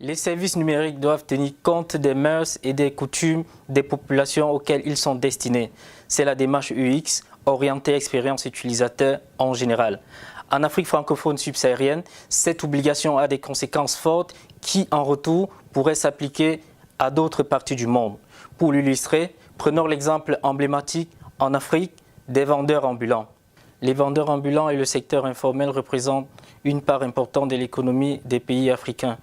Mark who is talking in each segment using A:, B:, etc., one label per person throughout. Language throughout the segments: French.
A: Les services numériques doivent tenir compte des mœurs et des coutumes des populations auxquelles ils sont destinés. C'est la démarche UX, orientée expérience utilisateur en général. En Afrique francophone subsaharienne, cette obligation a des conséquences fortes qui, en retour, pourraient s'appliquer à d'autres parties du monde. Pour l'illustrer, prenons l'exemple emblématique en Afrique des vendeurs ambulants. Les vendeurs ambulants et le secteur informel représentent une part importante de l'économie des pays africains.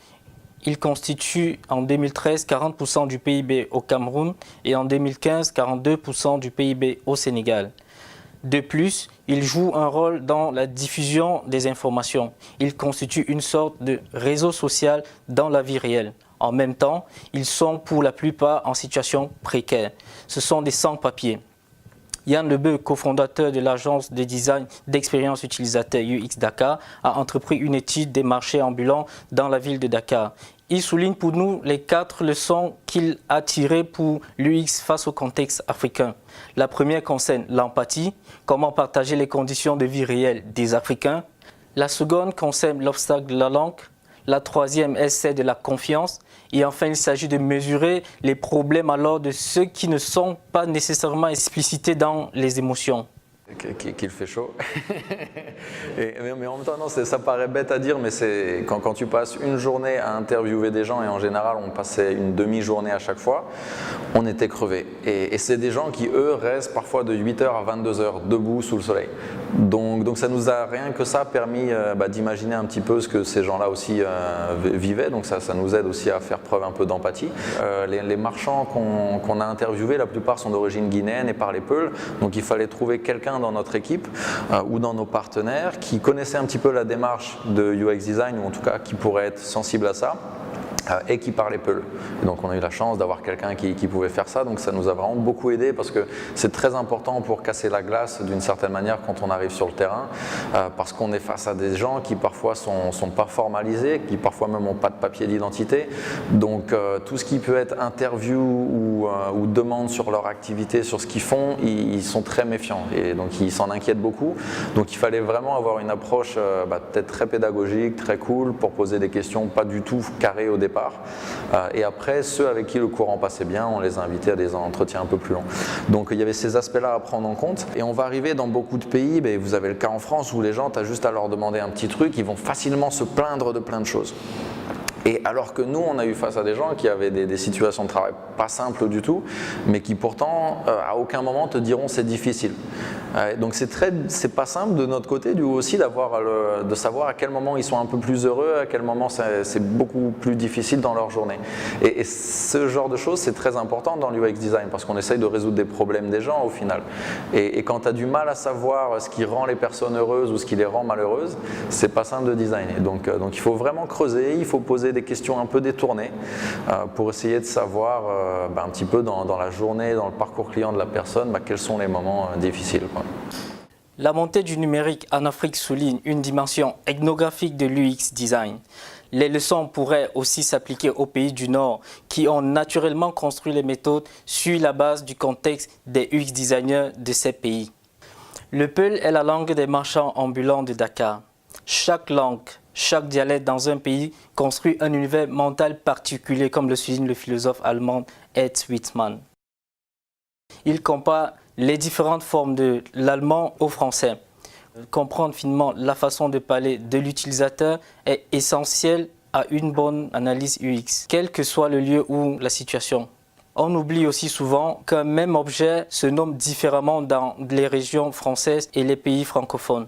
A: Ils constituent en 2013 40% du PIB au Cameroun et en 2015 42% du PIB au Sénégal. De plus, ils jouent un rôle dans la diffusion des informations. Ils constituent une sorte de réseau social dans la vie réelle. En même temps, ils sont pour la plupart en situation précaire. Ce sont des sans-papiers. Yann Lebeu, cofondateur de l'agence de design d'expérience utilisateur UX Dakar, a entrepris une étude des marchés ambulants dans la ville de Dakar. Il souligne pour nous les 4 leçons qu'il a tirées pour l'UX face au contexte africain. La première concerne l'empathie, comment partager les conditions de vie réelles des Africains. La seconde concerne l'obstacle de la langue. La troisième est celle de la confiance. Et enfin, il s'agit de mesurer les problèmes alors de ceux qui ne sont pas nécessairement explicités dans les émotions.
B: Qu'il fait chaud. Mais en même temps, non, ça paraît bête à dire, mais c'est quand tu passes une journée à interviewer des gens, et en général on passait une demi-journée à chaque fois, on était crevés. Et c'est des gens qui, eux, restent parfois de 8h à 22h debout sous le soleil. Donc ça nous a rien que ça permis d'imaginer un petit peu ce que ces gens-là aussi vivaient. Donc ça nous aide aussi à faire preuve un peu d'empathie. Les marchands qu'on a interviewés, la plupart sont d'origine guinéenne et parlent Peul. Donc il fallait trouver quelqu'un dans notre équipe ou dans nos partenaires qui connaissait un petit peu la démarche de UX Design, ou en tout cas qui pourrait être sensible à ça. Et qui parlait Peul. Donc on a eu la chance d'avoir quelqu'un qui pouvait faire ça, donc ça nous a vraiment beaucoup aidé parce que c'est très important pour casser la glace d'une certaine manière quand on arrive sur le terrain, parce qu'on est face à des gens qui parfois sont pas formalisés, qui parfois même n'ont pas de papier d'identité. Donc tout ce qui peut être interview ou demande sur leur activité, sur ce qu'ils font, ils sont très méfiants et donc ils s'en inquiètent beaucoup. Donc il fallait vraiment avoir une approche peut-être très pédagogique, très cool pour poser des questions pas du tout carrées au départ. Et après, ceux avec qui le courant passait bien, on les a invités à des entretiens un peu plus longs. Donc il y avait ces aspects-là à prendre en compte. Et on va arriver dans beaucoup de pays, vous avez le cas en France où les gens, tu as juste à leur demander un petit truc, ils vont facilement se plaindre de plein de choses. Et alors que nous, on a eu face à des gens qui avaient des situations de travail pas simples du tout, mais qui pourtant, à aucun moment te diront c'est difficile. Donc c'est pas simple de notre côté, du coup aussi de savoir à quel moment ils sont un peu plus heureux, à quel moment c'est beaucoup plus difficile dans leur journée. Et ce genre de choses, c'est très important dans l'UX design parce qu'on essaye de résoudre des problèmes des gens au final. Et quand tu as du mal à savoir ce qui rend les personnes heureuses ou ce qui les rend malheureuses, c'est pas simple de designer. Donc il faut vraiment creuser, il faut poser des questions un peu détournées pour essayer de savoir un petit peu dans la journée, dans le parcours client de la personne, quels sont les moments difficiles, quoi.
A: La montée du numérique en Afrique souligne une dimension ethnographique de l'UX design. Les leçons pourraient aussi s'appliquer aux pays du Nord qui ont naturellement construit les méthodes sur la base du contexte des UX designers de ces pays. Le Peul est la langue des marchands ambulants de Dakar. Chaque langue, chaque dialecte dans un pays construit un univers mental particulier, comme le souligne le philosophe allemand Ed Wittmann. Il compare les différentes formes de l'allemand au français. Comprendre finement la façon de parler de l'utilisateur est essentiel à une bonne analyse UX, quel que soit le lieu ou la situation. On oublie aussi souvent qu'un même objet se nomme différemment dans les régions françaises et les pays francophones.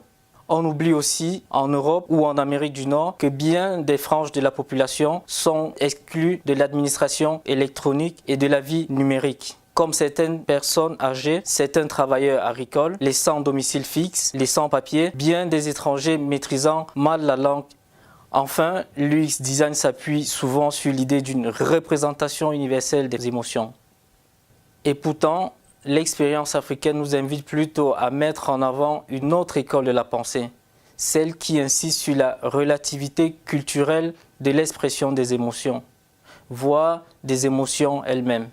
A: On oublie aussi en Europe ou en Amérique du Nord que bien des franges de la population sont exclues de l'administration électronique et de la vie numérique. Comme certaines personnes âgées, certains travailleurs agricoles, les sans domicile fixe, les sans-papiers, bien des étrangers maîtrisant mal la langue. Enfin, l'UX design s'appuie souvent sur l'idée d'une représentation universelle des émotions. Et pourtant, l'expérience africaine nous invite plutôt à mettre en avant une autre école de la pensée, celle qui insiste sur la relativité culturelle de l'expression des émotions, voire des émotions elles-mêmes.